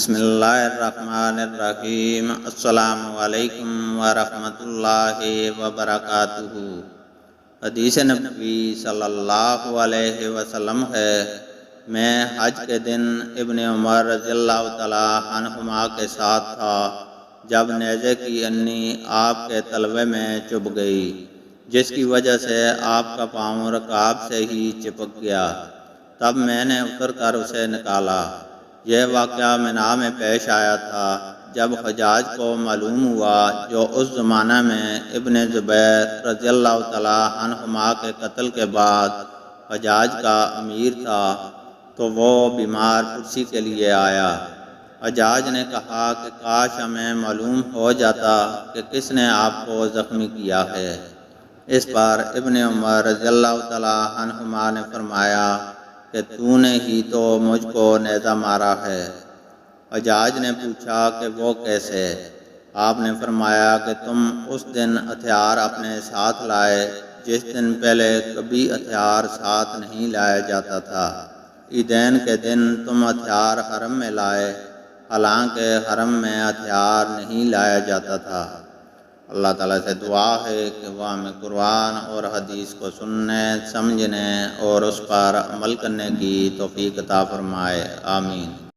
بسم اللہ الرحمن الرحیم۔ السلام علیکم ورحمۃ اللہ وبرکاتہ۔ حدیث نبوی صلی اللہ علیہ وسلم ہے، میں حج کے دن ابن عمر رضی اللہ تعالی عنہما کے ساتھ تھا جب نیزے کی انی آپ کے تلوے میں چبھ گئی، جس کی وجہ سے آپ کا پاؤں رکاب سے ہی چپک گیا۔ تب میں نے اتر کر اسے نکالا۔ یہ واقعہ منی میں پیش آیا تھا جب حجاج کو معلوم ہوا، جو اس زمانہ میں ابن زبیر رضی اللہ تعالی عنہما کے قتل کے بعد حجاج کا امیر تھا، تو وہ بیمار پرسی کے لیے آیا۔ حجاج نے کہا کہ کاش ہمیں معلوم ہو جاتا کہ کس نے آپ کو زخمی کیا ہے۔ اس پر ابن عمر رضی اللہ تعالی عنہما نے فرمایا کہ تو نے ہی تو مجھ کو نیزہ مارا ہے۔ حجاج نے پوچھا کہ وہ کیسے؟ آپ نے فرمایا کہ تم اس دن ہتھیار اپنے ساتھ لائے جس دن پہلے کبھی ہتھیار ساتھ نہیں لایا جاتا تھا۔ عیدین کے دن تم ہتھیار حرم میں لائے، حالانکہ حرم میں ہتھیار نہیں لایا جاتا تھا۔ اللہ تعالیٰ سے دعا ہے کہ وہ ہمیں قرآن اور حدیث کو سننے، سمجھنے اور اس پر عمل کرنے کی توفیق عطا فرمائے، آمین۔